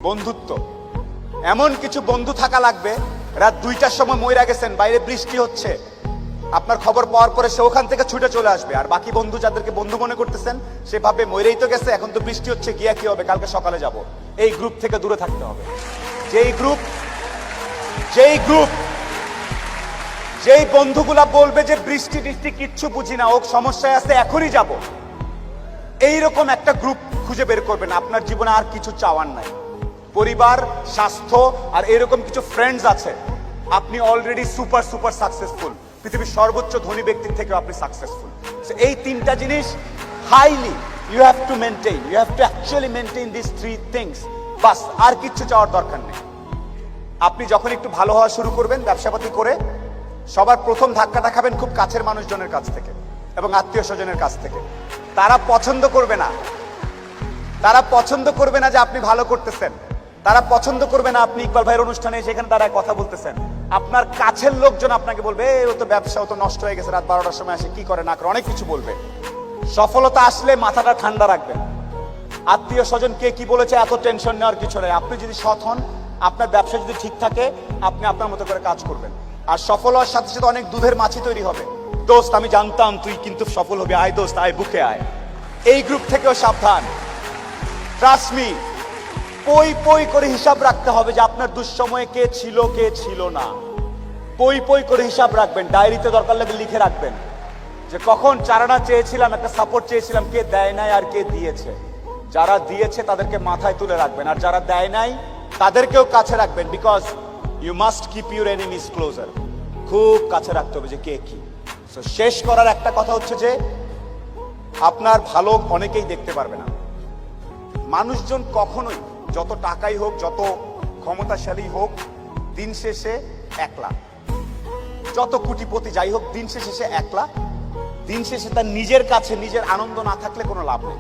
বন্ধুত্ব এমন কিছু বন্ধু থাকা লাগবে রাত 2টার সময় মইরা গেছেন, বাইরে বৃষ্টি হচ্ছে, আপনার খবর পাওয়ার পরে সে ওখান থেকে ছুটে চলে আসবে। আর বাকি বন্ধু যাদেরকে বন্ধু মনে করতেছেন সে ভাবে মইরেই তো গেছে, এখন তো বৃষ্টি হচ্ছে, গিয়া কি হবে, কালকে সকালে যাব। এই গ্রুপ থেকে দূরে থাকতে হবে। যেই বন্ধুগুলা বলবে যে বৃষ্টি টিষ্টি কিচ্ছু বুঝি না, ও সমস্যায় আছে, এখনই যাব, এইরকম একটা গ্রুপ খুঁজে বের করবেন। আপনার জীবনে আর কিছু চাওয়ার নাই, পরিবার, স্বাস্থ্য আর এরকম কিছু ফ্রেন্ডস আছে, আপনি অলরেডি সুপার সুপার সাকসেসফুল। পৃথিবীর সর্বোচ্চ ধনী ব্যক্তির থেকেও আপনি সাকসেসফুল। এই তিনটা জিনিস highly you have to maintain, you have to actually maintain this three things. বাস, আর কিচ্ছু চাওয়ার দরকার নেই। আপনি যখন একটু ভালো হওয়া শুরু করবেন ব্যবসাপাতি করে, সবার প্রথম ধাক্কাটা খাবেন খুব কাছের মানুষজনের কাছ থেকে এবং আত্মীয় স্বজনের কাছ থেকে। তারা পছন্দ করবে না, তারা পছন্দ করবে না যে আপনি ভালো করতেছেন, তারা পছন্দ করবে না আপনি ইকবাল ভাইয়ের অনুষ্ঠানে সেখানে দাঁড়ায় কথা বলতেছেন। আপনার কাছের লোকজন আপনাকে বলবে ও তো ব্যবসা, ও তো নষ্ট হয়ে গেছে, রাত 12টার সময় আসে, কি করে না করে, অনেক কিছু বলবে। সফলতা আসলে মাথাটা ঠান্ডা রাখবেন। আত্মীয় স্বজন কে কি বলেছে এত টেনশন নেওয়ার কিছু নেই। আপনি যদি সৎ হন, আপনার ব্যবসা যদি ঠিক থাকে, আপনি আপনার মতো করে কাজ করবেন। আর সফল হওয়ার সাথে সাথে অনেক দুধের মাছি তৈরি হবে। দোস্ত আমি জানতাম তুই কিন্তু সফল হবি, আয় দোস্ত আয়, বুকে আয়। এই গ্রুপ থেকেও সাবধান। ট্রাস্ট মি, পই পই করে হিসাব রাখতে হবে যে আপনার দুঃসময়ে কে ছিল কে ছিল না। পই পই করে হিসাব রাখবেন, ডায়েরিতে দরকার লাগলে লিখে রাখবেন যে কখন চারানা চেয়েছিলাম, একটা সাপোর্ট চেয়েছিলাম, কে দেয় নাই আর কে দিয়েছে। যারা দিয়েছে তাদেরকে মাথায় তুলে রাখবেন, আর যারা দেয় নাই তাদেরকেও কাছে রাখবেন। Because you must keep your enemies closer. খুব কাছে রাখতে হবে যে কে কি। সো শেষ করার একটা কথা হচ্ছে যে আপনার ভালো অনেকেই দেখতে পারবে না। মানুষজন কখনোই, যত টাকাই হোক, যত ক্ষমতাশালী হোক, দিন শেষে একলা। যত কোটিপতি যাই হোক, দিন শেষে সে একলা। দিন শেষে তার নিজের কাছে নিজের আনন্দ না থাকলে কোনো লাভ নেই।